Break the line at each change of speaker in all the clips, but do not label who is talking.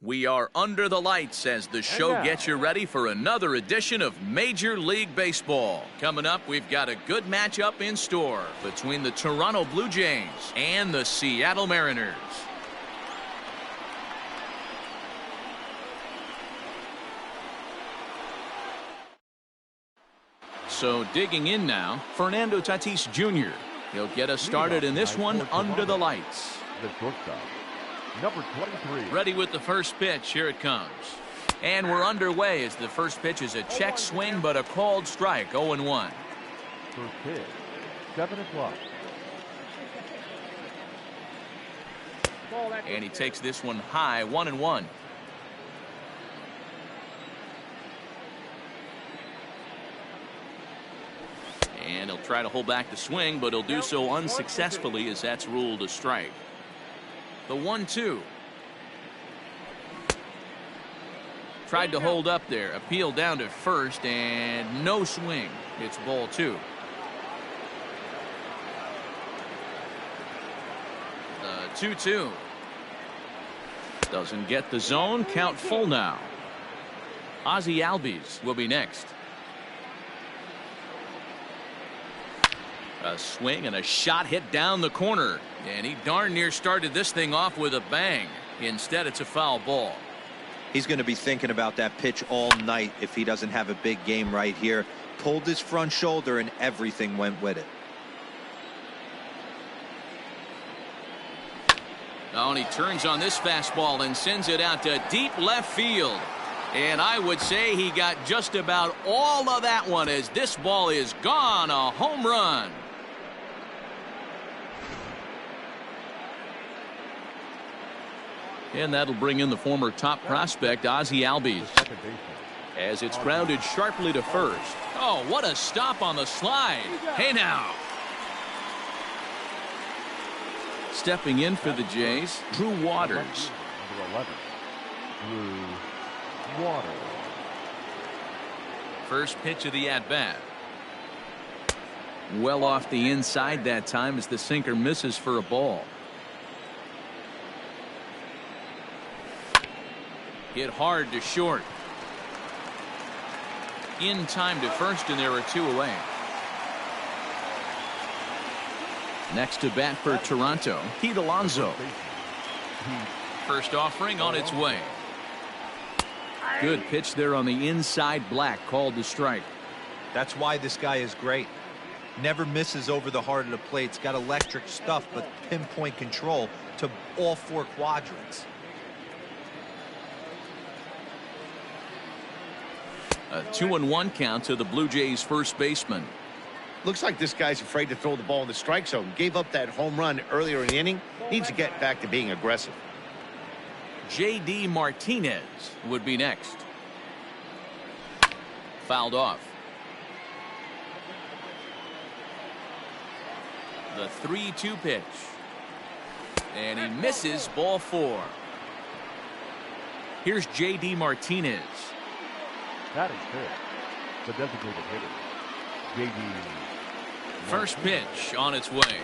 We are under the lights as the show gets you ready for another edition of Major League Baseball. Coming up, we've got a good matchup in store between the Toronto Blue Jays and the Seattle Mariners. So digging in now, Fernando Tatis Jr. He'll get us started in this one under the lights.
The shortstop, number 23.
Ready with the first pitch. Here it comes. And we're underway as the first pitch is a check swing, but a called strike, 0-1.
First pitch, 7 o'clock.
And he takes this one high, 1-1. And he'll try to hold back the swing, but he'll do so unsuccessfully as that's ruled a strike. The 1-2. Tried to hold up there. Appeal down to first, and no swing. It's ball 2. The 2-2. Doesn't get the zone. Count full now. Ozzie Albies will be next. A swing and a shot hit down the corner. And he darn near started this thing off with a bang. Instead, it's a foul ball.
He's going to be thinking about that pitch all night if he doesn't have a big game right here. Pulled his front shoulder and everything went with it.
Oh, and he turns on this fastball and sends it out to deep left field. And I would say he got just about all of that one as this ball is gone. A home run. And that'll bring in the former top prospect, Ozzie Albies, as it's grounded sharply to first. Oh, what a stop on the slide. Hey now. Stepping in for the Jays, Drew Waters.
Number 11, Drew Waters.
First pitch of the at-bat. Well off the inside that time as the sinker misses for a ball. Hit hard to short. In time to first, and there are 2 away. Next to bat for Toronto, Pete Alonso. First offering on its way. Good pitch there on the inside. Black called the strike.
That's why this guy is great. Never misses over the heart of the plate. It's got electric stuff, but pinpoint control to all 4 quadrants.
A 2-1 count to the Blue Jays first baseman.
Looks like this guy's afraid to throw the ball in the strike zone. Gave up that home run earlier in the inning. Needs to get back to being aggressive.
J.D. Martinez would be next. Fouled off. The 3-2 pitch. And he misses, ball 4. Here's J.D. Martinez.
That is good. The designated hitter, J.D.
First pitch on its way.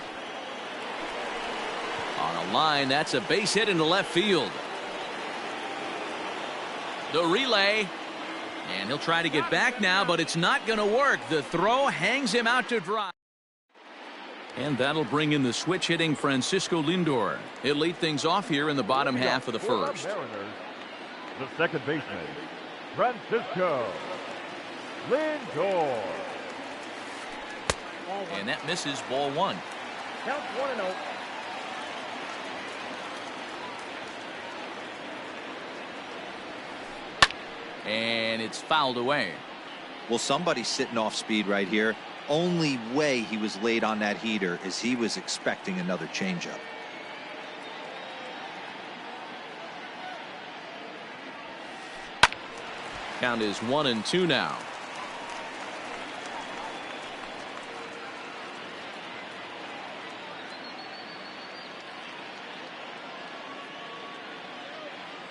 On a line, that's a base hit into left field. The relay. And he'll try to get back now, but it's not going to work. The throw hangs him out to dry. And that'll bring in the switch hitting Francisco Lindor. He'll lead things off here in the bottom half of the first.
Mariners, the second baseman, Francisco Lindor.
And that misses, ball 1.
Count 1-0.
And it's fouled away.
Well, somebody's sitting off speed right here. Only way he was late on that heater is he was expecting another changeup.
Count is 1-2 now.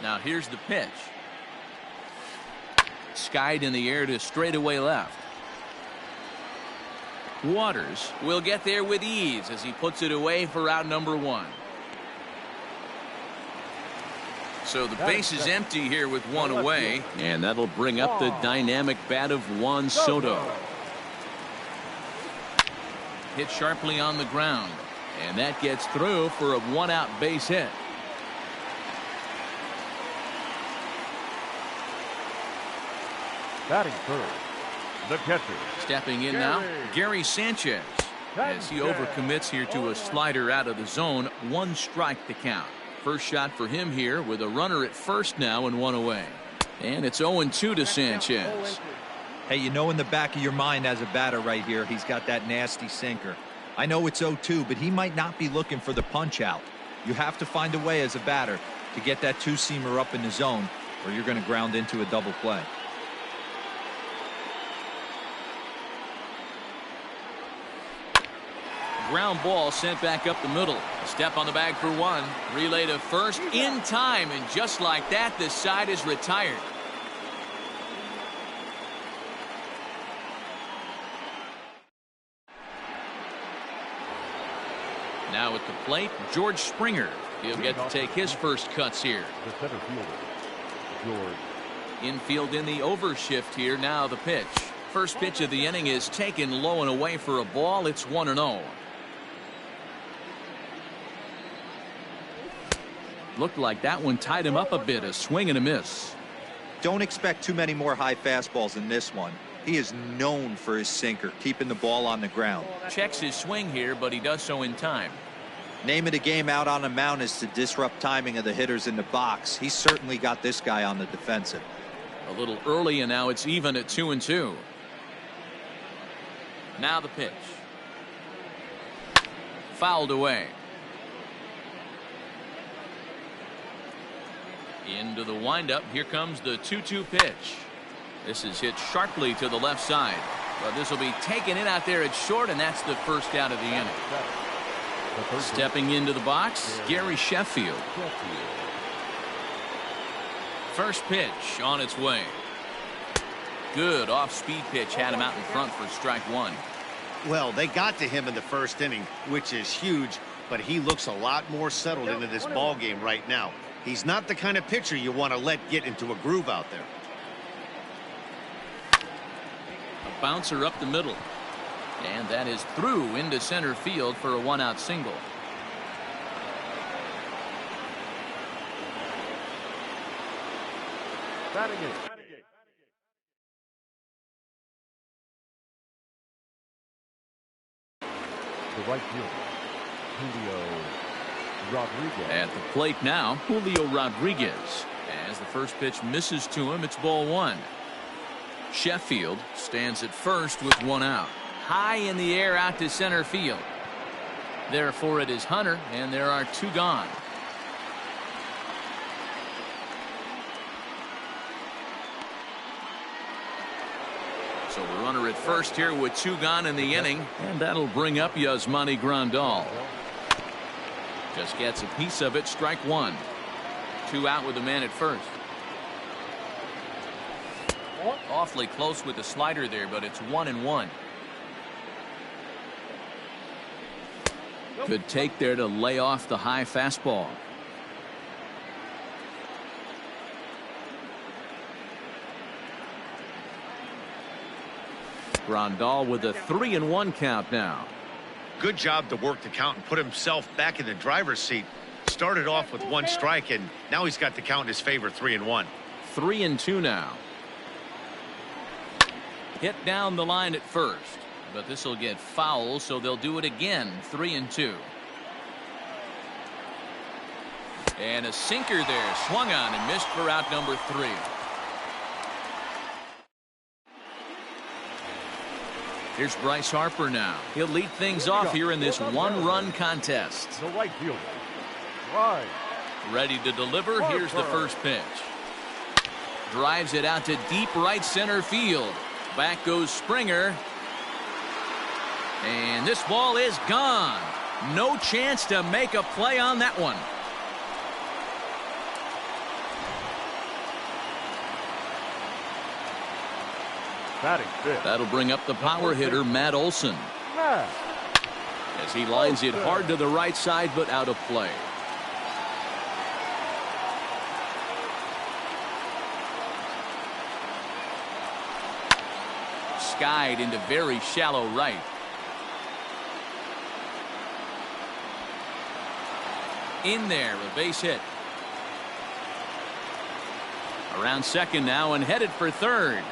Now here's the pitch. Skied in the air to straightaway left. Waters will get there with ease as he puts it away for out number 1. So the base is empty here with one away, and that'll bring up the dynamic bat of Juan Soto. Hit sharply on the ground, and that gets through for a one-out base hit.
Batting first, the catcher.
Stepping in now, Gary Sanchez. As he overcommits here to a slider out of the zone, 1 strike to count. First shot for him here with a runner at first now and 1 away. And it's 0-2 to Sanchez.
Hey, you know in the back of your mind as a batter right here, he's got that nasty sinker. I know it's 0-2, but he might not be looking for the punch out. You have to find a way as a batter to get that two-seamer up in the zone, or you're going to ground into a double play.
Ground ball sent back up the middle. A step on the bag for 1. Relay to first in time, and just like that, the side is retired. Now at the plate, George Springer. He'll get to take his first cuts here.
The center fielder, George.
Infield in the overshift here. Now the pitch. First pitch of the inning is taken low and away for a ball. It's 1-0. Looked like that one tied him up a bit. A swing and a miss.
Don't expect too many more high fastballs in this one. He is known for his sinker, keeping the ball on the ground.
Checks his swing here, but he does so in time.
Name of the game out on the mound is to disrupt timing of the hitters in the box. He's certainly got this guy on the defensive.
A little early, and now it's even at 2-2. Now the pitch. Fouled away. Into the windup. Here comes the 2-2 pitch. This is hit sharply to the left side, but this will be taken in out there at short, and that's the first out of the inning. Stepping into the box, Gary Sheffield. First pitch on its way. Good off-speed pitch, had him out in front for strike 1.
Well, they got to him in the first inning, which is huge, but he looks a lot more settled into this ball game right now. He's not the kind of pitcher you want to let get into a groove out there.
A bouncer up the middle, and that is through into center field for a 1-out single.
Batting in. The right fielder, Julio Rodriguez.
At the plate now, Julio Rodriguez. As the first pitch misses to him, it's ball 1. Sheffield stands at first with 1 out. High in the air out to center field. Therefore it is Hunter, and there are 2 gone. So the runner at first here with 2 gone in the inning, and that'll bring up Yasmani Grandal. Just gets a piece of it. Strike 1. 2 out with the man at first. Awfully close with the slider there, but it's 1-1. Good take there to lay off the high fastball. Grandal with a 3-1 count now.
Good job to work the count and put himself back in the driver's seat. Started off with 1 strike, and now he's got the count in his favor, 3-1.
3-2 now. Hit down the line at first, but this will get foul, so they'll do it again. 3-2. And a sinker there, swung on and missed for out number 3. Here's Bryce Harper now. He'll lead things off here in this 1-run contest.
The right fielder, right.
Ready to deliver. Here's the first pitch. Drives it out to deep right center field. Back goes Springer. And this ball is gone. No chance to make a play on that one. That'll bring up the power hitter, Matt Olson. As he lines it hard to the right side, but out of play. skied into very shallow right. In there, a base hit. Around second now and headed for third.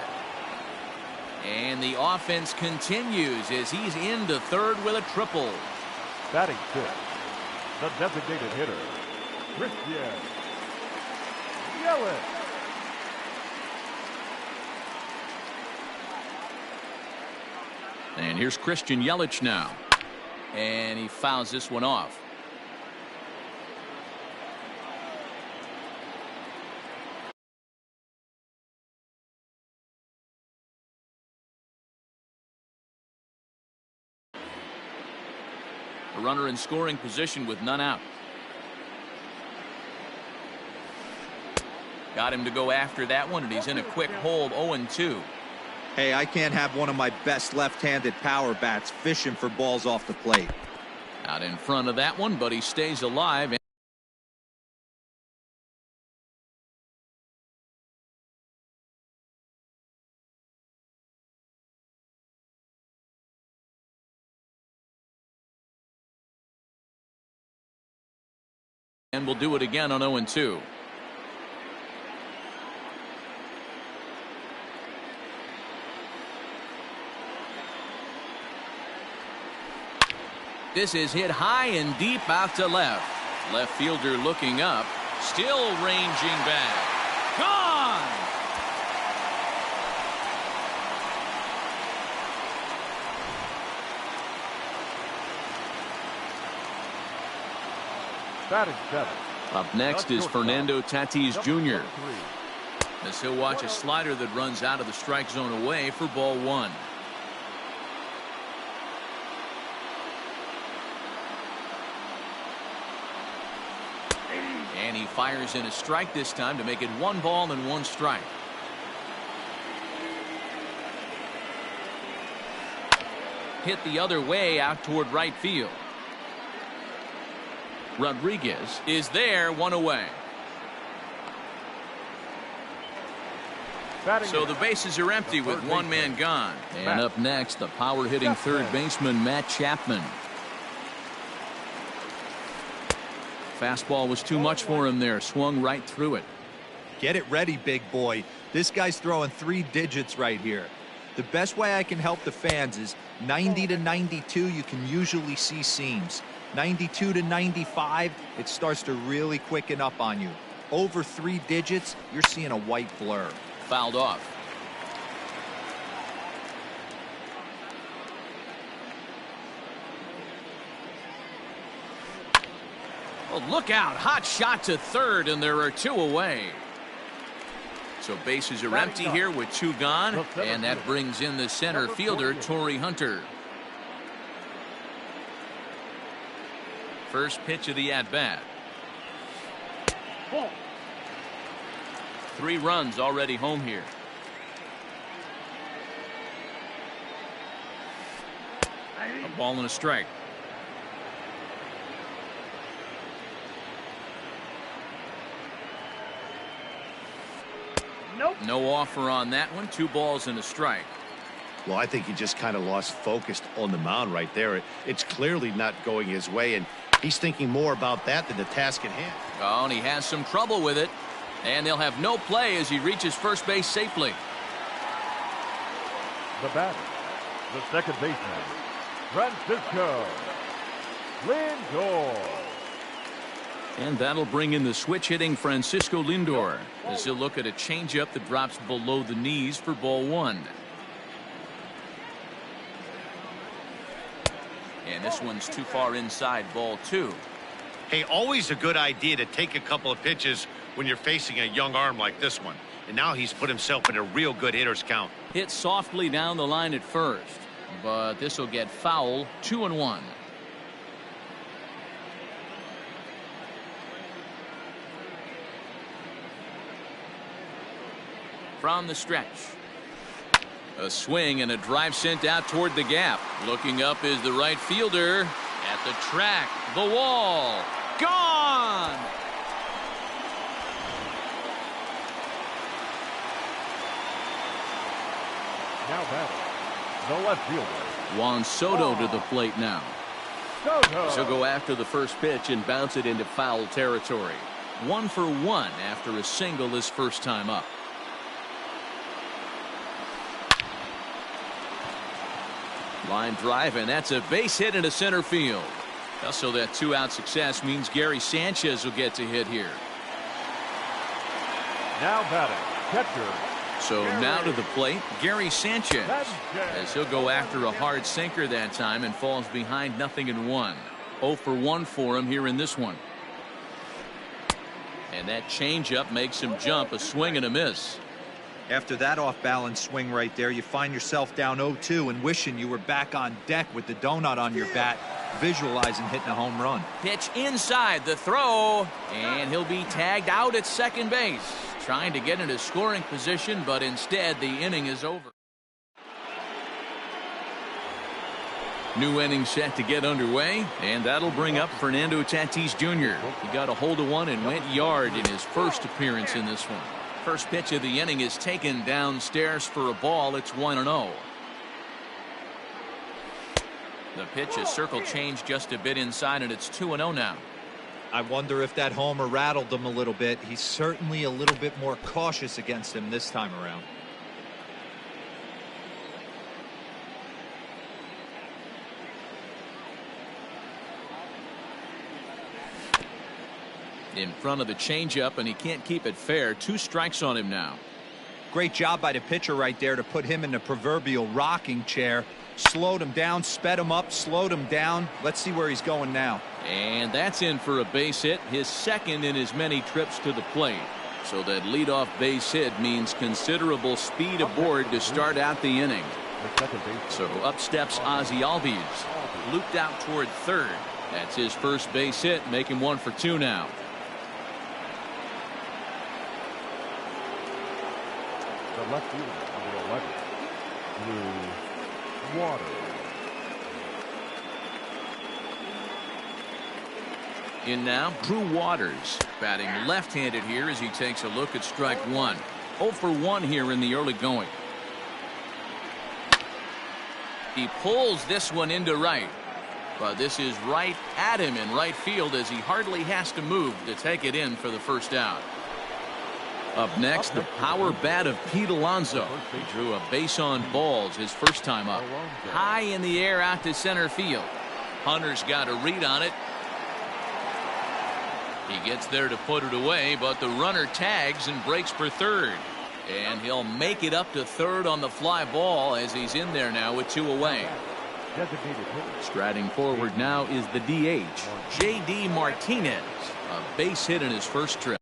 And the offense continues as he's into third with a triple.
Batting fifth, the designated hitter, Christian Yelich.
And here's Christian Yelich now. And he fouls this one off. A runner in scoring position with none out. Got him to go after that one, and he's in a quick hold, 0-2.
Hey, I can't have one of my best left-handed power bats fishing for balls off the plate.
Out in front of that one, but he stays alive. And we'll do it again on 0-2. This is hit high and deep out to left. Left fielder looking up. Still ranging back. Gone!
Batting seventh.
Up next is Fernando Tatis Jr. As he'll watch a slider that runs out of the strike zone away for ball one. And he fires in a strike this time to make it 1 ball and 1 strike. Hit the other way out toward right field. Rodriguez is there, 1 away. So the bases are empty with 1 man gone. And up next, the power hitting third baseman Matt Chapman. Fastball was too much for him there. Swung right through it.
Get it ready, big boy. This guy's throwing 3 digits right here. The best way I can help the fans is 90 to 92. You can usually see seams. 92 to 95, it starts to really quicken up on you. Over 3 digits, you're seeing a white blur.
Fouled off. Oh, look out. Hot shot to third, and there are 2 away. So bases are empty here with 2 gone, and that brings in the center fielder, Torrey Hunter. First pitch of the at-bat. 3 runs already home here. A ball and a strike.
Nope.
No offer on that one. 2 balls and a strike.
Well, I think he just kind of lost focus on the mound right there. It's clearly not going his way, and he's thinking more about that than the task at hand.
Oh, and he has some trouble with it. And they'll have no play as he reaches first base safely.
The batter, the second baseman, Francisco Lindor.
And that'll bring in the switch hitting Francisco Lindor as he'll look at a changeup that drops below the knees for ball 1. And this one's too far inside, ball 2.
Hey, always a good idea to take a couple of pitches when you're facing a young arm like this one. And now he's put himself in a real good hitter's count.
Hit softly down the line at first, but this will get foul. 2-1. From the stretch. A swing and a drive sent out toward the gap. Looking up is the right fielder. At the track, the wall. Gone!
Now batting, The left fielder.
Juan Soto to the plate now.
Soto.
He'll go after the first pitch and bounce it into foul territory. 1 for 1 after a single his first time up. Line drive, and that's a base hit into center field. Also, that 2-out success means Gary Sanchez will get to hit here.
Now batting, catcher.
So now to the plate, Gary Sanchez, as he'll go after a hard sinker that time and falls behind 0-1. 0 for 1 for him here in this one. And that changeup makes him jump, a swing and a miss.
After that off-balance swing right there, you find yourself down 0-2 and wishing you were back on deck with the donut on your bat, visualizing hitting a home run.
Pitch inside, the throw, and he'll be tagged out at second base. Trying to get into scoring position, but instead the inning is over. New inning set to get underway, and that'll bring up Fernando Tatis Jr. He got a hold of one and went yard in his first appearance in this one. First pitch of the inning is taken downstairs for a ball. It's 1-0. The pitch is circle change just a bit inside, and it's 2-0 now.
I wonder if that homer rattled him a little bit. He's certainly a little bit more cautious against him this time around.
In front of the changeup, and he can't keep it fair. 2 strikes on him now.
Great job by the pitcher right there to put him in the proverbial rocking chair. Slowed him down, sped him up, slowed him down. Let's see where he's going now.
And that's in for a base hit, his second in his many trips to the plate. So that leadoff base hit means considerable speed aboard to start out the inning. So up steps Ozzie Albies, looped out toward third. That's his first base hit, making 1 for 2 now.
The left fielder, number 11, Drew Waters.
In now, Drew Waters, batting left-handed here as he takes a look at strike 1. 0 for 1 here in the early going. He pulls this one into right, but this is right at him in right field as he hardly has to move to take it in for the first out. Up next, the power bat of Pete Alonso. He drew a base on balls his first time up. High in the air out to center field. Hunter's got a read on it. He gets there to put it away, but the runner tags and breaks for third. And he'll make it up to third on the fly ball as he's in there now with 2 away. Striding forward now is the DH, J.D. Martinez. A base hit in his first trip.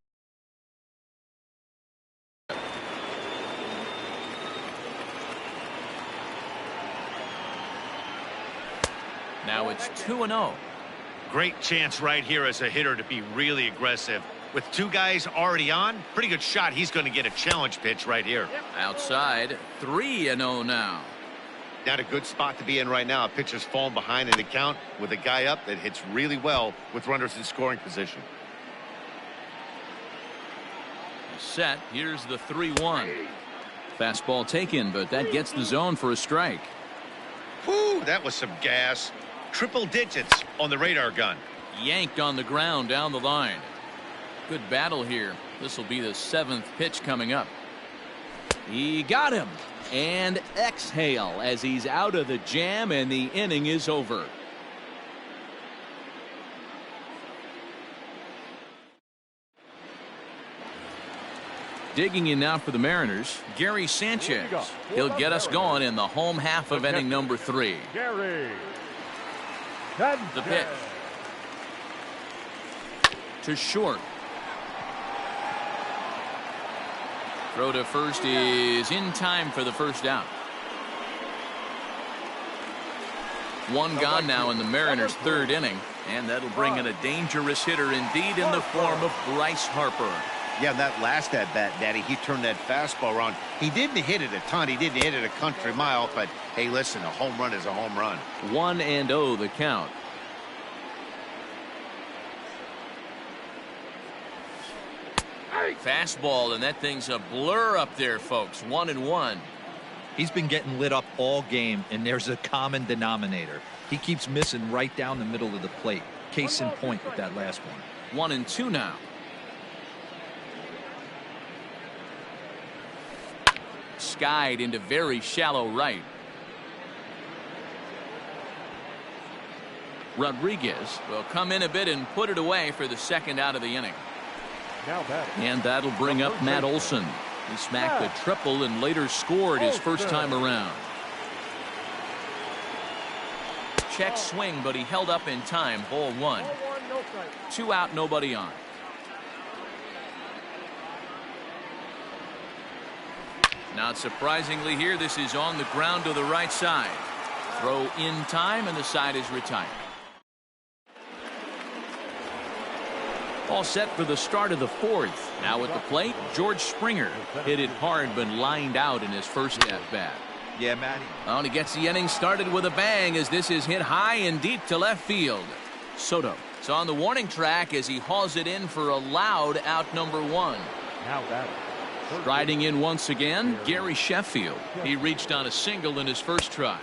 Now it's 2-0.
Great chance right here as a hitter to be really aggressive. With 2 guys already on, pretty good shot. He's going to get a challenge pitch right here.
Outside, 3-0 now.
Not a good spot to be in right now. A pitcher's falling behind in the count with a guy up that hits really well with runners in scoring position.
Set. Here's the 3-1. Fastball taken, but that gets the zone for a strike.
Whew, that was some gas. Triple digits on the radar gun.
Yanked on the ground down the line. Good battle here. This will be the 7th pitch coming up. He got him. And exhale as he's out of the jam, and the inning is over. Digging in now for the Mariners, Gary Sanchez. He'll get us going in the home half of inning number 3.
Gary.
The pitch. To short. Throw to first is in time for the first out. 1 gone now in the Mariners' 3rd inning, and that'll bring in a dangerous hitter indeed in the form of Bryce Harper.
Yeah, that last at-bat, Daddy, he turned that fastball around. He didn't hit it a ton. He didn't hit it a country mile, but hey, listen, a home run is a home run.
1-0 the count. Fastball, and that thing's a blur up there, folks. 1-1.
He's been getting lit up all game, and there's a common denominator. He keeps missing right down the middle of the plate. Case in point with that last one.
1-2 now. Skied into very shallow right. Rodriguez will come in a bit and put it away for the second out of the inning.
Now batting.
And that'll bring up Matt Olson. He smacked a triple and later scored his first time around. Check swing, but he held up in time. Ball one. 2 out, nobody on. Not surprisingly here, this is on the ground to the right side. Throw in time, and the side is retired. All set for the start of the fourth. Now at the plate, George Springer. Hit it hard, but lined out in his first at-bat.
Yeah, Matty.
And he gets the inning started with a bang as this is hit high and deep to left field. Soto is on the warning track as he hauls it in for a loud out number 1.
Now batting.
Riding in once again, Gary Sheffield. He reached on a single in his first try.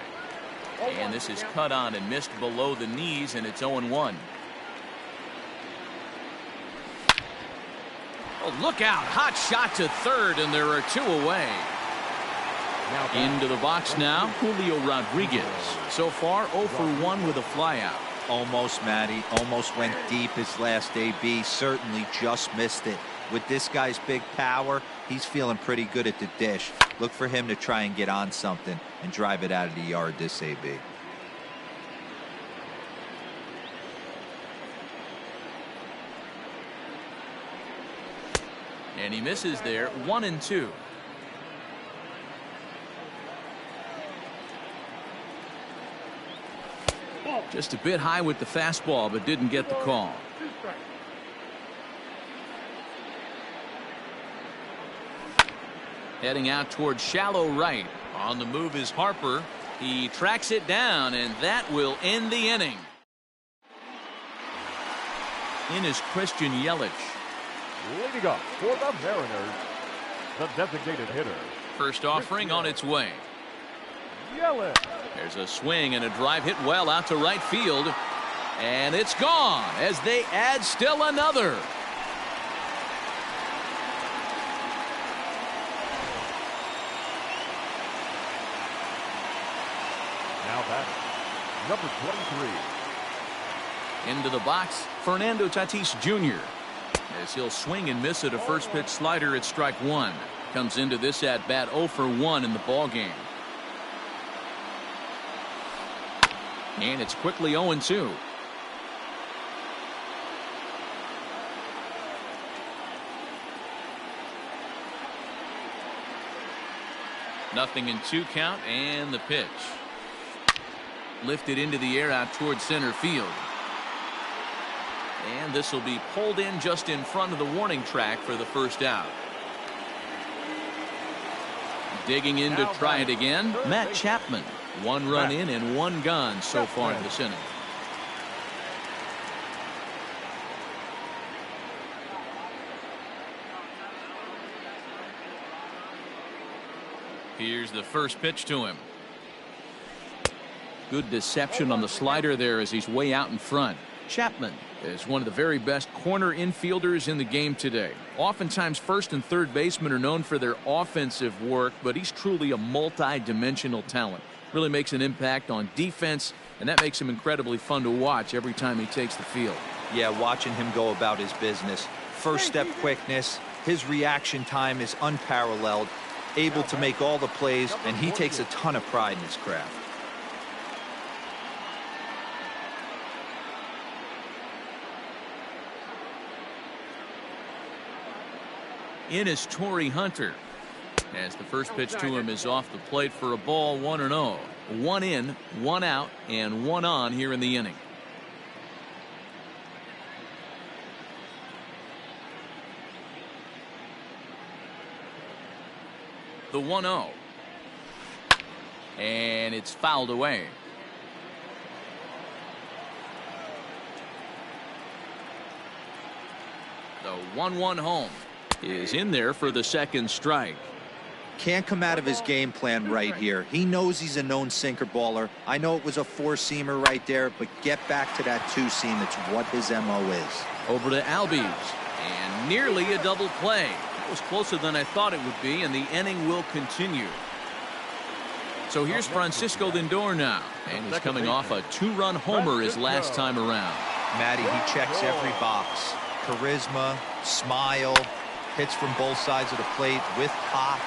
And this is cut on and missed below the knees, and it's 0-1. Oh, look out. Hot shot to third, and there are 2 away. Into the box now, Julio Rodriguez. So far, 0 for 1 with a flyout.
Almost, Matty. Almost went deep his last AB. Certainly just missed it. With this guy's big power, he's feeling pretty good at the dish. Look for him to try and get on something and drive it out of the yard this AB.
And he misses there. 1-2. Just a bit high with the fastball, but didn't get the call. Heading out towards shallow right. On the move is Harper. He tracks it down, and that will end the inning. In is Christian Yelich.
Leading up for the Mariners, the designated hitter.
First offering on its way.
Yelich.
There's a swing and a drive hit well out to right field. And it's gone as they add still another.
Now batting, number 23.
Into the box, Fernando Tatis Jr. as he'll swing and miss at a first pitch slider at strike 1. Comes into this at bat 0 for 1 in the ball game. And it's quickly 0-2. Nothing in 2 count, and the pitch. Lifted into the air out towards center field. And this will be pulled in just in front of the warning track for the first out. Digging in to try it again, Matt Chapman. 1 run in and 1 gone so far in this inning. Here's the first pitch to him. Good deception on the slider there as he's way out in front. Chapman is one of the very best corner infielders in the game today. Oftentimes first and third basemen are known for their offensive work, but he's truly a multi-dimensional talent. Really makes an impact on defense, and that makes him incredibly fun to watch every time he takes the field.
Yeah, watching him go about his business. First step quickness, his reaction time is unparalleled, able to make all the plays, and he takes a ton of pride in his craft.
In is Torrey Hunter as the first pitch to him is off the plate for a ball. 1-0. 1 in, 1 out, and 1 on here in the inning. The 1-0, and it's fouled away. The 1-1 home is in there for the second strike.
Can't come out of his game plan right here. He knows he's a known sinker baller. I know it was a four-seamer right there, but get back to that two-seam. It's what his MO is.
Over to Albies, and nearly a double play. That was closer than I thought it would be, and the inning will continue. So here's Francisco Lindor now, and he's coming off a two-run homer his last time around.
Matty, he checks every box. Charisma, smile, hits from both sides of the plate with pop,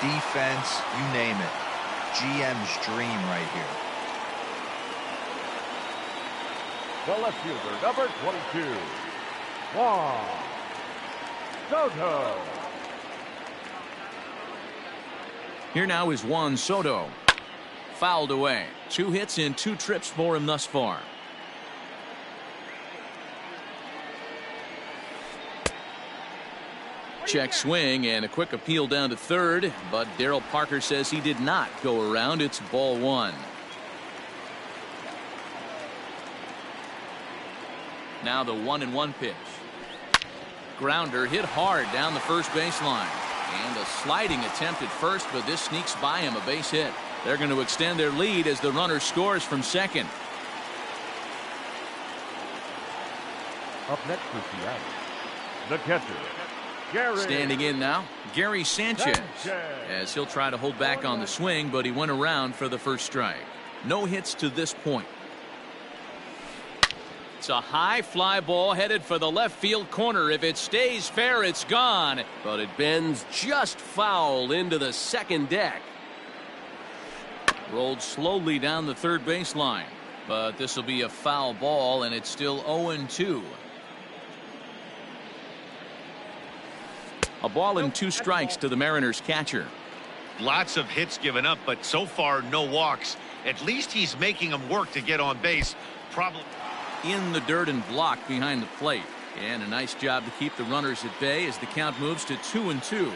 defense, you name it. GM's dream right here.
The left fielder, number 22, Juan Soto.
Here now is Juan Soto. Fouled away. 2 hits and 2 trips for him thus far. Check swing and a quick appeal down to third, but Daryl Parker says he did not go around. It's ball 1. Now the 1-1 pitch. Grounder hit hard down the first baseline. And a sliding attempt at first, but this sneaks by him, a base hit. They're going to extend their lead as the runner scores from second.
Up next for Seattle, the catcher, Gary.
Standing in now, Gary Sanchez, as he'll try to hold back on the swing, but he went around for the first strike. No hits to this point. It's a high fly ball headed for the left field corner. If it stays fair, it's gone, but it bends just foul into the second deck. Rolled slowly down the third baseline, but this will be a foul ball, and it's still 0-2. A ball and 2 strikes to the Mariners catcher.
Lots of hits given up, but so far no walks. At least he's making them work to get on base. Probably
In the dirt and blocked behind the plate. And a nice job to keep the runners at bay as the count moves to 2-2.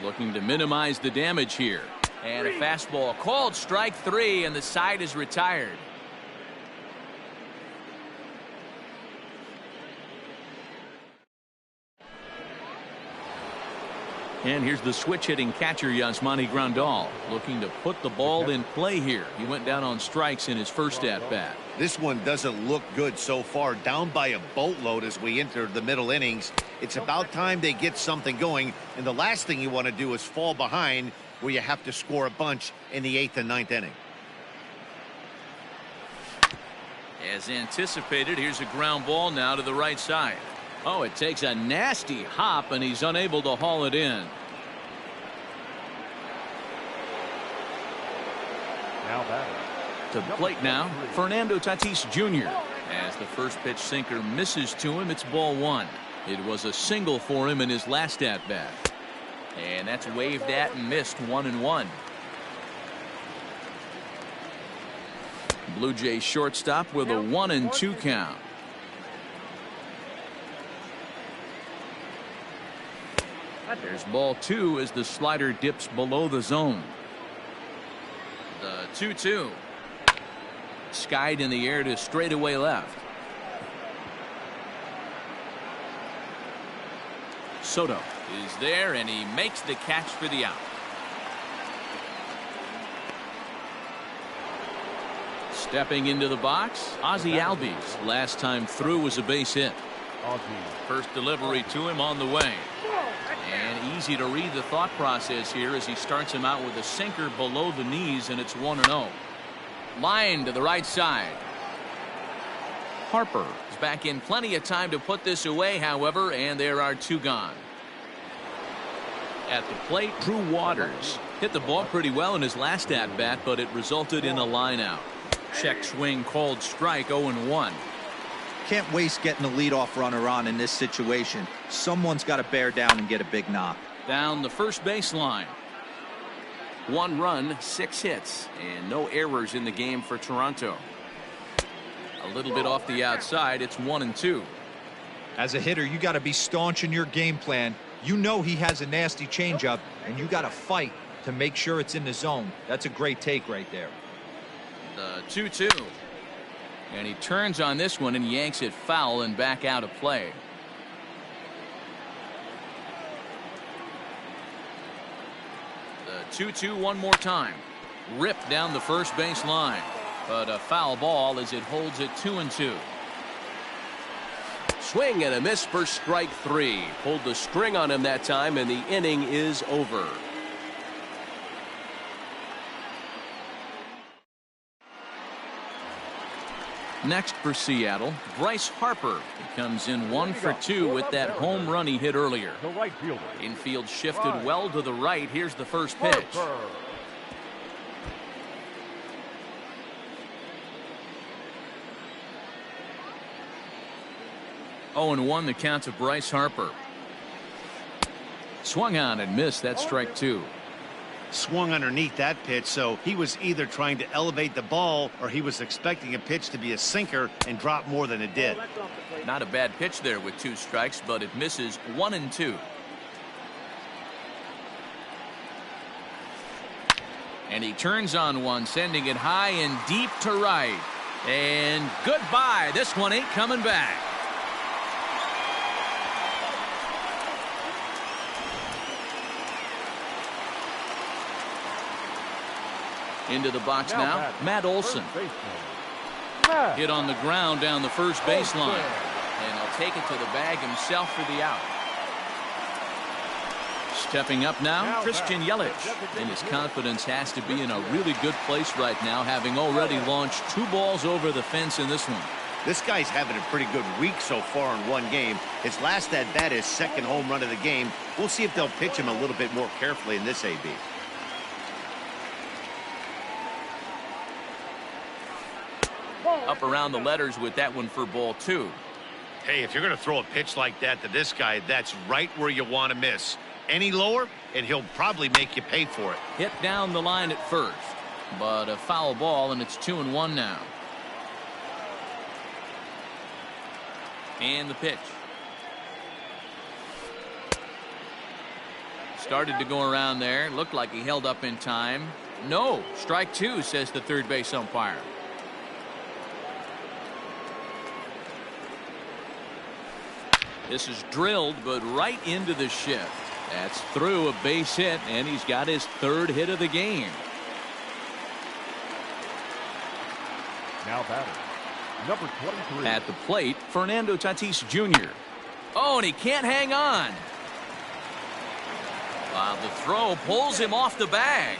Looking to minimize the damage here. And a fastball called strike 3, and the side is retired. And here's the switch hitting catcher Yasmani Grandal looking to put the ball in play here. He went down on strikes in his first at bat.
This one doesn't look good so far. Down by a boatload as we enter the middle innings. It's about time they get something going, and the last thing you want to do is fall behind where you have to score a bunch in the 8th and 9th inning.
As anticipated, here's a ground ball now to the right side. Oh, it takes a nasty hop, and he's unable to haul it in.
Now batting.
To the plate now, Fernando Tatis Jr. As the first pitch sinker misses to him, it's ball 1. It was a single for him in his last at bat. And that's waved at and missed 1-1. Blue Jays shortstop with a 1-2 count. There's ball 2 as the slider dips below the zone. The 2-2. Skied in the air to straightaway left. Soto is there, and he makes the catch for the out. Stepping into the box, Ozzie Albies. Last time through was a base hit. First delivery to him on the way. And easy to read the thought process here as he starts him out with a sinker below the knees, and it's 1-0. Line to the right side. Harper is back in plenty of time to put this away, however, and there are 2 gone. At the plate, Drew Waters hit the ball pretty well in his last at bat, but it resulted in a line out. Check swing called strike, 0-1.
Can't waste getting the leadoff runner on in this situation. Someone's got to bear down and get a big knock.
Down the first baseline. 1 run, 6 hits, and no errors in the game for Toronto. A little bit off the outside, it's 1-2.
As a hitter, you got to be staunch in your game plan. You know he has a nasty changeup, and you got to fight to make sure it's in the zone. That's a great take right there.
The 2-2. And he turns on this one and yanks it foul and back out of play. 2-2 one more time. Ripped down the first base line, but a foul ball as it holds it 2-2.
Swing and a miss for strike 3. Pulled the string on him that time, and the inning is over.
Next for Seattle, Bryce Harper. He comes in 1 for 2 with that home run he hit earlier.
The right fielder.
Infield shifted well to the right. Here's the first pitch.
Harper.
0-1 the count to Bryce Harper. Swung on and missed. That's strike 2.
Swung underneath that pitch, so he was either trying to elevate the ball or he was expecting a pitch to be a sinker and drop more than it did.
Not a bad pitch there with 2 strikes, but it misses 1-2. And he turns on one, sending it high and deep to right. And goodbye. This one ain't coming back. Into the box now, Matt Olson. Hit on the ground down the first baseline. And he'll take it to the bag himself for the out. Stepping up now, Christian Yelich. And his confidence has to be in a really good place right now, having already launched 2 balls over the fence in this one.
This guy's having a pretty good week so far in one game. His last at bat, his second home run of the game. We'll see if they'll pitch him a little bit more carefully in this AB.
Up around the letters with that one for ball 2.
Hey, if you're going to throw a pitch like that to this guy, that's right where you want to miss. Any lower, and he'll probably make you pay for it.
Hit down the line at first, but a foul ball, and it's 2-1 now. And the pitch. Started to go around there. Looked like he held up in time. No, strike 2, says the third base umpire. This is drilled, but right into the shift. That's through a base hit, and he's got his 3rd hit of the game.
Now batting, number 23.
At the plate, Fernando Tatis Jr. Oh, and he can't hang on. Wow, the throw pulls him off the bag.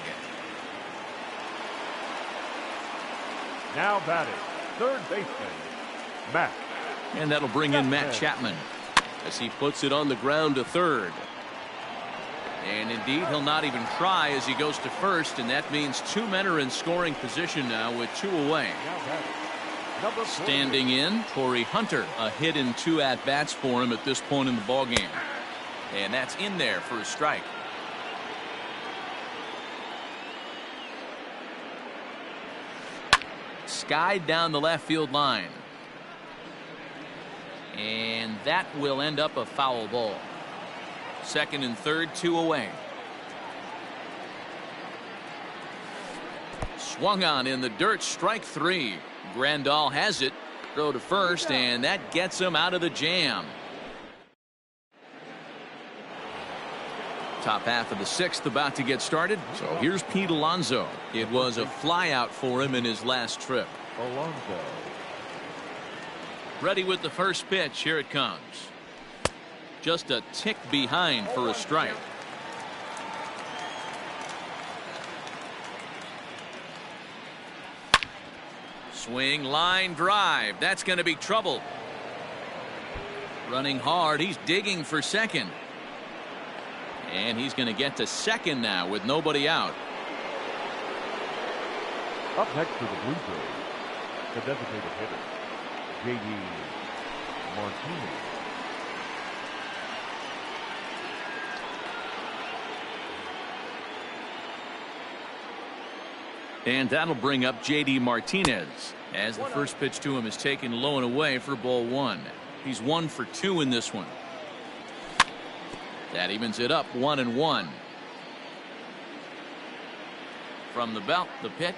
Now batting, third baseman, Matt.
And that'll bring in Matt Chapman as he puts it on the ground to third. And indeed, he'll not even try as he goes to first, and that means 2 men are in scoring position now with 2 away. Standing in, Torrey Hunter, a hit in 2 at-bats for him at this point in the ballgame. And that's in there for a strike. Skied down the left field line. And that will end up a foul ball. Second and third, 2 away. Swung on in the dirt, strike 3. Grandal has it. Throw to first, and that gets him out of the jam. Top half of the 6th about to get started. So here's Pete Alonso. It was a flyout for him in his last trip.
Alonso.
Ready with the first pitch. Here it comes. Just a tick behind for a strike. Swing, line drive. That's going to be trouble. Running hard. He's digging for second. And he's going to get to second now with nobody out.
Up next to the Blue Jays, the designated hitter, J.D. Martinez.
And that'll bring up J.D. Martinez as the first pitch to him is taken low and away for ball 1. He's 1 for 2 in this one. That evens it up 1-1. From the belt, the pitch.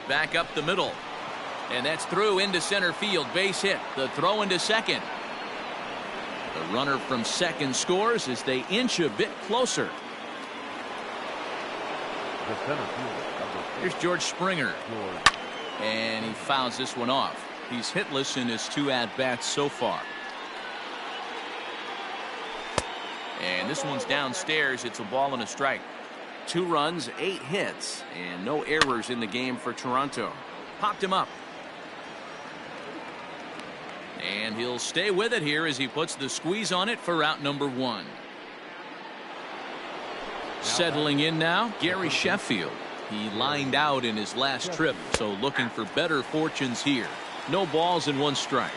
Back up the middle. And that's through into center field. Base hit. The throw into second. The runner from second scores as they inch a bit closer.
The center fielder, number 6.
Here's George Springer.
George.
And he fouls this one off. He's hitless in his 2 at-bats so far. And this one's downstairs. It's a ball and a strike. 2 runs, 8 hits, and no errors in the game for Toronto. Popped him up. And he'll stay with it here as he puts the squeeze on it for out number 1. Settling in now, Gary Sheffield. He lined out in his last trip, so looking for better fortunes here. No balls and 1 strike.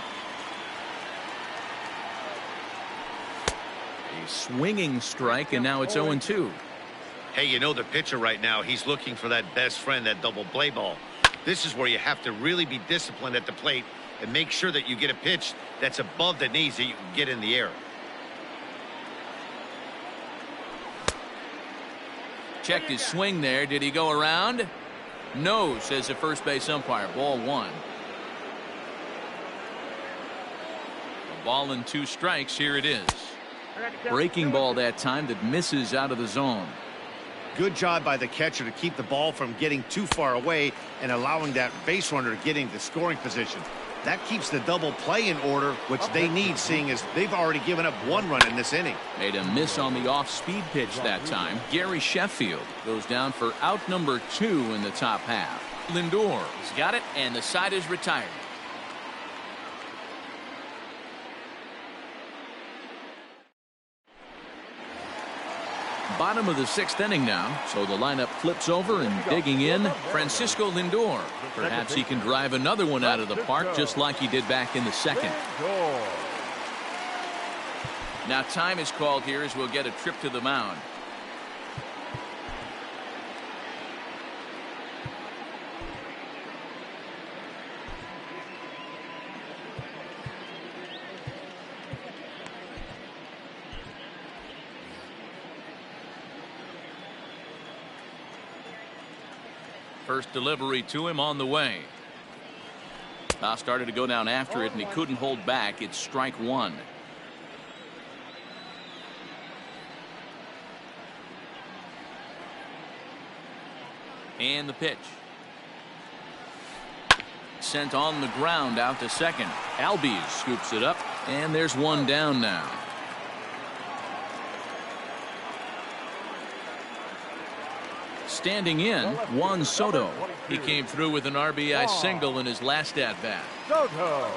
A swinging strike, and now it's 0-2.
Hey, you know the pitcher right now, he's looking for that best friend, that double play ball. This is where you have to really be disciplined at the plate and make sure that you get a pitch that's above the knees that you can get in the air.
Checked his swing there. Did he go around? No, says the first base umpire. Ball 1. A ball and 2 strikes. Here it is. Breaking ball that time that misses out of the zone.
Good job by the catcher to keep the ball from getting too far away and allowing that base runner to get into scoring position. That keeps the double play in order, which they need, seeing as they've already given up 1 run in this inning.
Made a miss on the off-speed pitch that time. Gary Sheffield goes down for out number 2 in the top half. Lindor has got it, and the side is retired. Bottom of the 6th inning now, so the lineup flips over, and digging in, Francisco Lindor. Perhaps he can drive another one out of the park just like he did back in the 2nd. Now time is called here as we'll get a trip to the mound. First delivery to him on the way. Now started to go down after it, and he couldn't hold back. It's strike 1. And the pitch. Sent on the ground out to second. Albies scoops it up, and there's 1 down now. Standing in, Juan Soto. He came through with an RBI single in his last at-bat.
Soto.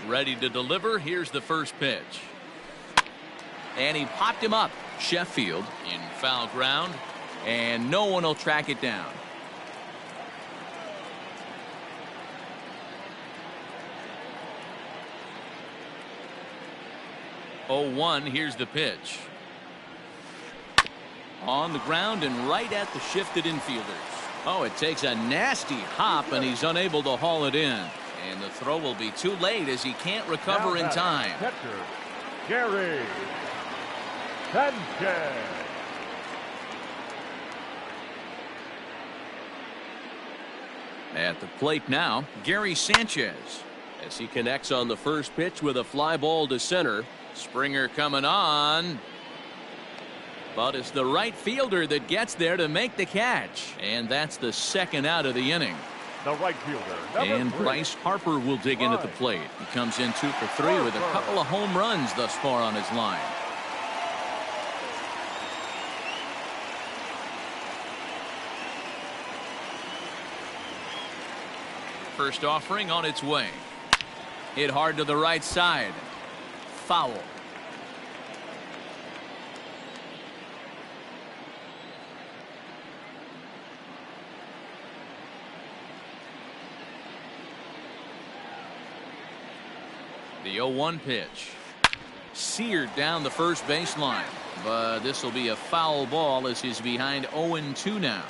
Ready to deliver. Here's the first pitch. And he popped him up. Sheffield in foul ground, and no one will track it down. Oh, 1. Here's the pitch. On the ground and right at the shifted infielders. Oh, it takes a nasty hop, and he's unable to haul it in. And the throw will be too late as he can't recover in time.
Catcher, Gary Sanchez.
At the plate now, Gary Sanchez.
As he connects on the first pitch with a fly ball to center.
Springer coming on. But it's the right fielder that gets there to make the catch. And that's the 2nd out of the inning.
The right fielder.
And Bryce Harper will dig in at the plate. He comes in 2 for 3 with a couple of home runs thus far on his line. First offering on its way. Hit hard to the right side. Foul. The 0-1 pitch. Seared down the first baseline. But this will be a foul ball as he's behind 0-2 now.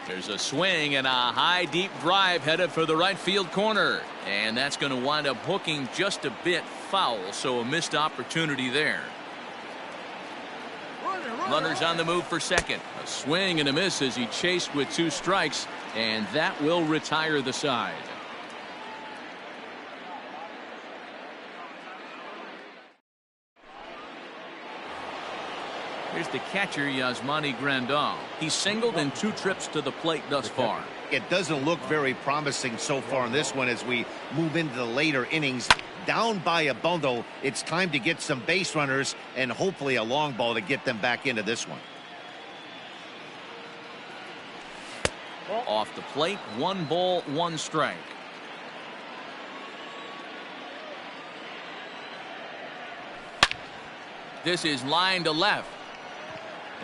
There's a swing and a high deep drive headed for the right field corner. And that's going to wind up hooking just a bit foul, so a missed opportunity there. Runners on the move for second. A swing and a miss as he chased with 2 strikes. And that will retire the side. Here's the catcher, Yasmani Grandal. He's singled in 2 trips to the plate thus far.
It doesn't look very promising so far in this one as we move into the later innings. Down by a bundle, it's time to get some base runners and hopefully a long ball to get them back into this one.
Off the plate, 1 ball, 1 strike. This is line to left.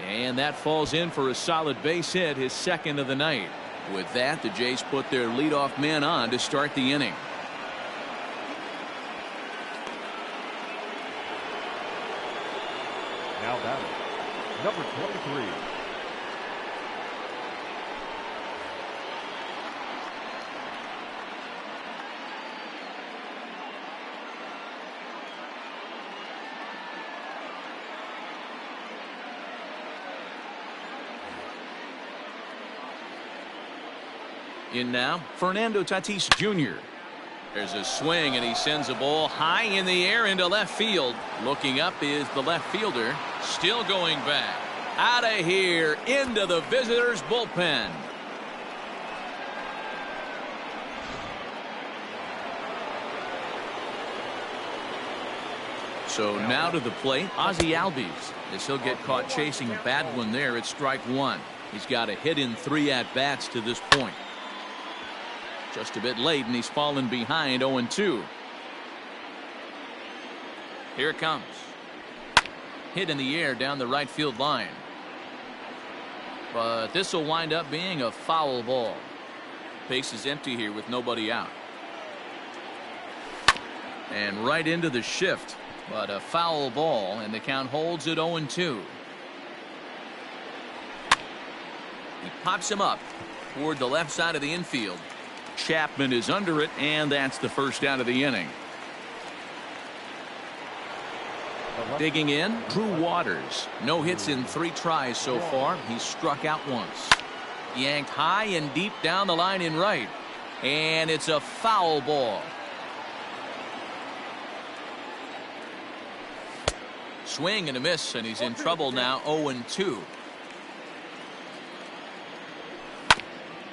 And that falls in for a solid base hit, his 2nd of the night. With that, the Jays put their leadoff man on to start the inning.
Now batting, number 23.
In now, Fernando Tatis Jr. There's a swing, and he sends a ball high in the air into left field. Looking up is the left fielder. Still going back. Out of here, into the visitors' bullpen. So now to the plate, Ozzie Albies, as he'll get caught chasing a bad one there at strike 1. He's got a hit in 3 at-bats to this point. Just a bit late, and he's fallen behind 0-2. Here it comes. Hit in the air down the right field line. But this will wind up being a foul ball. Base is empty here with nobody out. And right into the shift. But a foul ball, and the count holds at 0-2. He pops him up toward the left side of the infield. Chapman is under it, and that's the first out of the inning. Digging in, Drew Waters. No hits in 3 tries so far. He's struck out once. Yanked high and deep down the line in right. And it's a foul ball. Swing and a miss, and he's in trouble now, 0-2.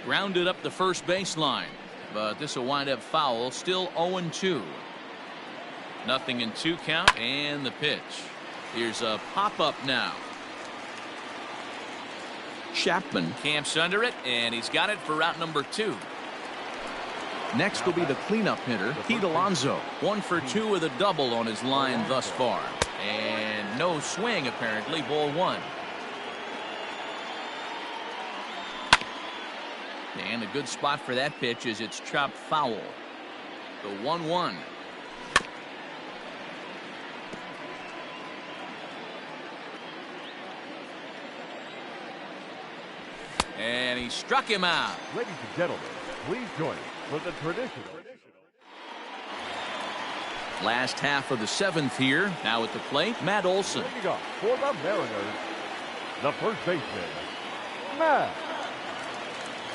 Grounded up the first baseline, but this will wind up foul. Still 0-2. Nothing in 2 count, and the pitch. Here's a pop-up now. Chapman camps under it, and he's got it for out number 2. Next will be the cleanup hitter, Pete Alonso. 1 for 2 with a double on his line thus far. And no swing, apparently. Ball 1. And a good spot for that pitch is it's chopped foul. The 1-1. And he struck him out.
Ladies and gentlemen, please join us for the traditional.
Last half of the 7th here. Now at the plate, Matt Olson.
Leading up for the Mariners, the first baseman, Matt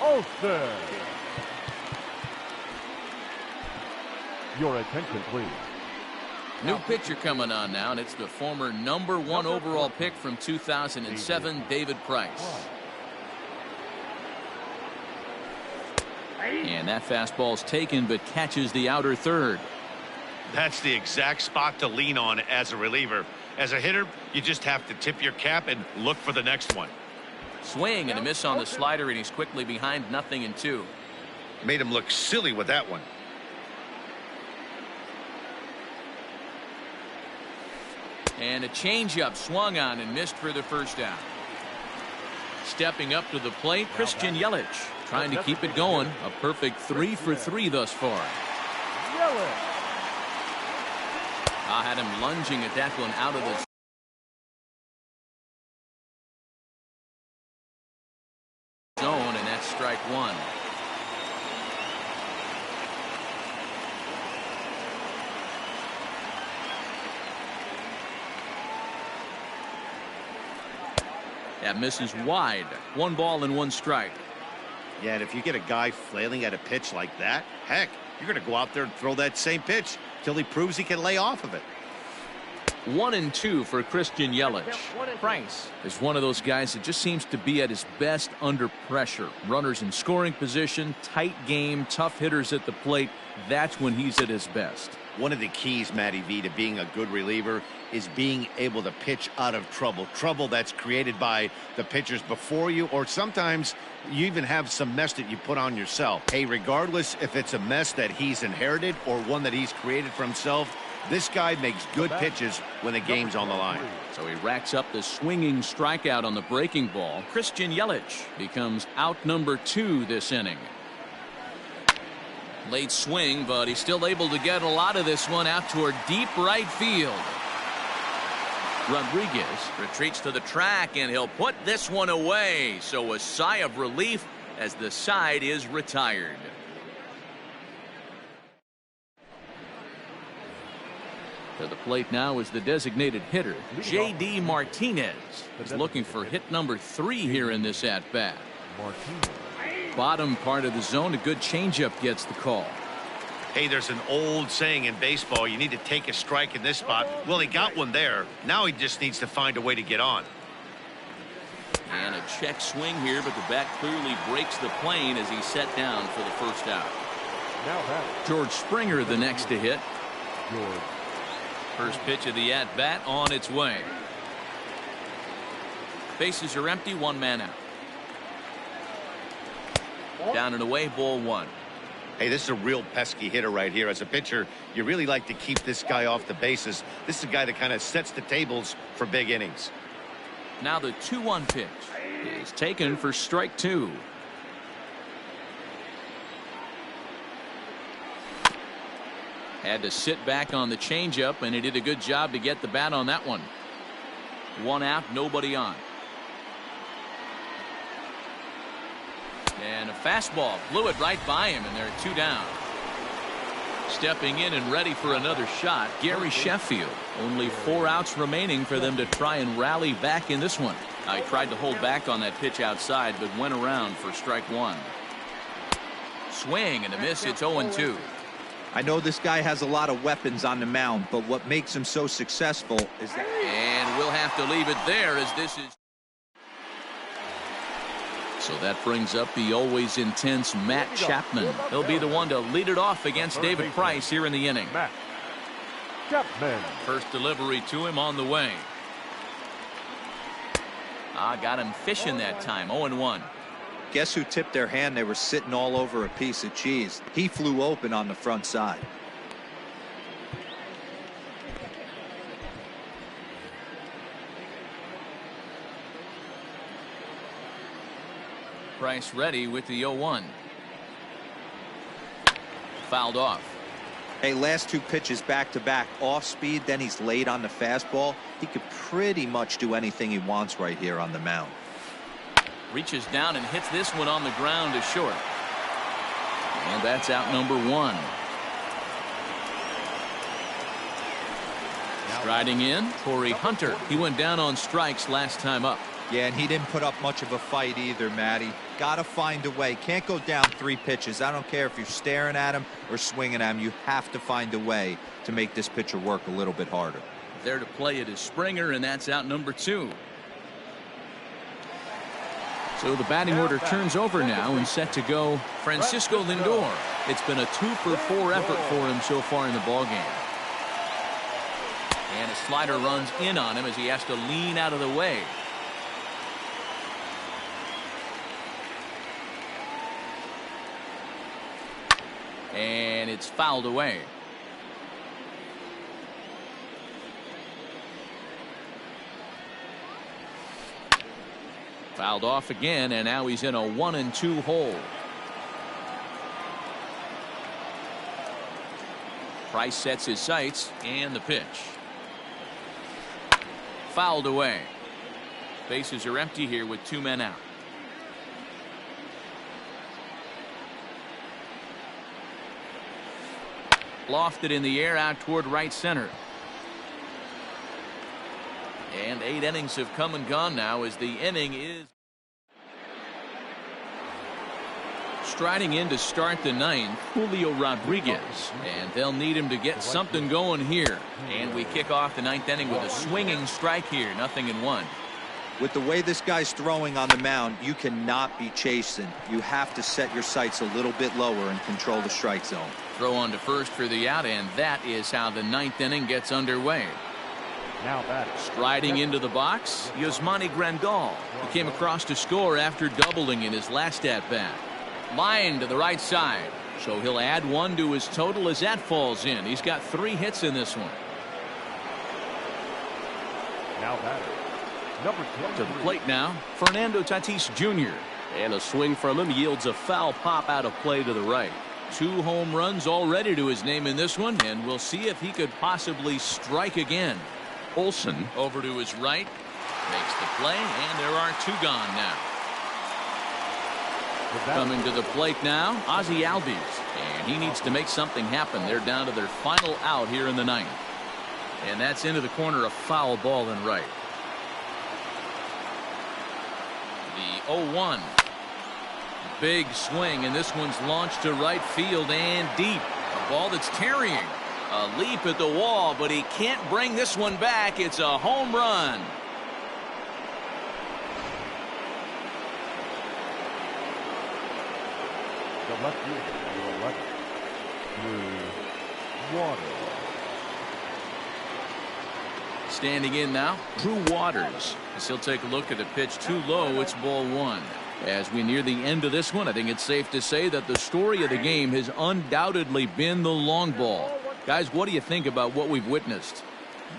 Olson. Your attention, please.
New pitcher coming on now, and it's the former number 1 overall pick from 2007, David Price. And that fastball's taken, but catches the outer third.
That's the exact spot to lean on as a reliever. As a hitter, you just have to tip your cap and look for the next one.
Swing and a miss on the slider, and he's quickly behind 0-2.
Made him look silly with that one.
And a changeup swung on and missed for the first out. Stepping up to the plate, Christian Yelich, trying to keep it going. A perfect 3 for 3 thus far.
Yelich.
I had him lunging at that one out of the zone, and that's strike 1. That misses wide. 1 ball and 1 strike.
Yeah, and if you get a guy flailing at a pitch like that, heck, you're going to go out there and throw that same pitch till he proves he can lay off of it.
1-2 for Christian Yelich. Price is one of those guys that just seems to be at his best under pressure. Runners in scoring position, tight game, tough hitters at the plate. That's when he's at his best.
One of the keys, Matty V, to being a good reliever is being able to pitch out of trouble. Trouble that's created by the pitchers before you, or sometimes you even have some mess that you put on yourself. Hey, regardless if it's a mess that he's inherited or one that he's created for himself, this guy makes good pitches when the game's on the line.
So he racks up the swinging strikeout on the breaking ball. Christian Yelich becomes out number 2 this inning. Late swing, but he's still able to get a lot of this one out toward deep right field. Rodriguez retreats to the track, and he'll put this one away. So a sigh of relief as the side is retired. To the plate now is the designated hitter, J.D. Martinez. He's looking for hit number 3 here in this at-bat. Bottom part of the zone, a good changeup gets the call.
Hey, there's an old saying in baseball, you need to take a strike in this spot. Well, he got one there. Now he just needs to find a way to get on.
And a check swing here, but the bat clearly breaks the plane as he's set down for the first out. George Springer the next to hit. First pitch of the at-bat on its way. Bases are empty, 1 man out. Down and away, ball 1.
Hey, this is a real pesky hitter right here. As a pitcher, you really like to keep this guy off the bases. This is a guy that kind of sets the tables for big innings.
Now the 2-1 pitch is taken for strike 2. Had to sit back on the changeup, and he did a good job to get the bat on that one. 1 out, nobody on. And a fastball blew it right by him, and they're 2 down. Stepping in and ready for another shot, Gary Sheffield. Only 4 outs remaining for them to try and rally back in this one. He tried to hold back on that pitch outside, but went around for strike 1. Swing and a miss. It's 0-2.
I know this guy has a lot of weapons on the mound, but what makes him so successful is that...
And we'll have to leave it there as this is... So that brings up the always intense Matt Chapman. He'll be the one to lead it off against David Price here in the inning.
Matt Chapman.
First delivery to him on the way. Got him fishing that time. 0-1.
Guess who tipped their hand? They were sitting all over a piece of cheese. He flew open on the front side.
Price ready with the 0-1. Fouled off.
Hey, last 2 pitches back to back, off speed, then he's late on the fastball. He could pretty much do anything he wants right here on the mound.
Reaches down and hits this one on the ground to short. And that's out number 1. Striding in, Torrey Hunter. He went down on strikes last time up.
Yeah, and he didn't put up much of a fight either, Matty. Gotta find a way. Can't go down 3 pitches. I don't care if you're staring at him or swinging at him. You have to find a way to make this pitcher work a little bit harder.
There to play it is Springer, and that's out number 2. So the batting order turns over now and set to go Francisco Lindor. It's been a 2-for-4 effort for him so far in the ballgame. And a slider runs in on him as he has to lean out of the way. And it's fouled away. Fouled off again, and now he's in a 1-2 hole. Price sets his sights, and the pitch. Fouled away. Bases are empty here with 2 men out. Lofted in the air out toward right center. And 8 innings have come and gone now as the inning is. striding in to start the ninth, Julio Rodriguez, and they'll need him to get something going here. And we kick off the ninth inning with a swinging strike here, 0-1.
With the way this guy's throwing on the mound, you cannot be chasing. You have to set your sights a little bit lower and control the strike zone.
Throw on to first for the out, and that is how the ninth inning gets underway.
Now batting.
Striding into the box, Yasmani Grandal. He came across to score after doubling in his last at-bat. Line to the right side, so he'll add one to his total as that falls in. He's got 3 hits in this one.
Now batting. Number 23.
To the plate now, Fernando Tatis Jr.
And a swing from him yields a foul pop out of play to the right.
2 home runs already to his name in this one, and we'll see if he could possibly strike again. Olson over to his right, makes the play, and there are 2 gone now. Coming to the plate now, Ozzie Albies, and he needs to make something happen. They're down to their final out here in the ninth, and that's into the corner, a foul ball and right. The 0-1. Big swing, and this one's launched to right field and deep. A ball that's carrying. A leap at the wall, but he can't bring this one back. It's a home run.
The left fielder, number 11, Drew Waters.
Standing in now, Drew Waters. As he'll take a look at a pitch too low. It's ball 1. As we near the end of this one, I think it's safe to say that the story of the game has undoubtedly been the long ball. Guys, what do you think about what we've witnessed?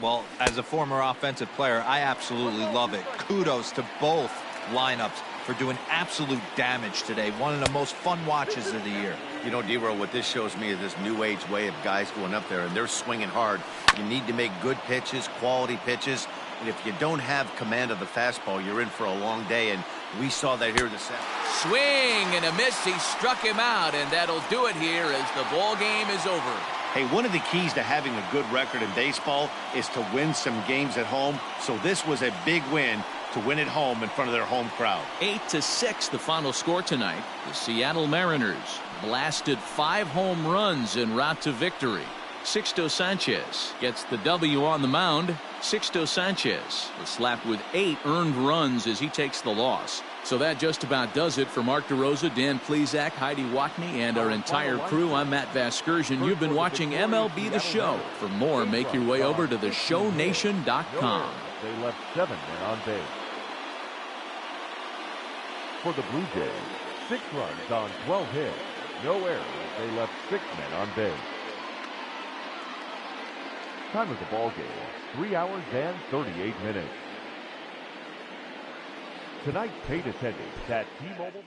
Well, as a former offensive player, I absolutely love it. Kudos to both lineups for doing absolute damage today. One of the most fun watches of the year.
You know, D-Roll, what this shows me is this new age way of guys going up there, and they're swinging hard. You need to make good pitches, quality pitches. And if you don't have command of the fastball, you're in for a long day, and we saw that here in the seventh.
Swing and a miss. He struck him out, and that'll do it here as the ball game is over.
Hey, one of the keys to having a good record in baseball is to win some games at home. So this was a big win to win at home in front of their home crowd.
8-6 the final score tonight. The Seattle Mariners blasted 5 home runs en route to victory. Sixto Sanchez gets the W on the mound. Sixto Sanchez was slapped with 8 earned runs as he takes the loss. So that just about does it for Mark DeRosa, Dan Plesac, Heidi Watney, and our entire crew. I'm Matt Vasgersian. You've been watching MLB The Show. For more, make your way over to theshownation.com.
They left 7 men on base. For the Blue Jays, 6 runs on 12 hits. No errors. They left 6 men on base. Time of the ball game, 3 hours and 38 minutes. Tonight's paid attendance at T-Mobile.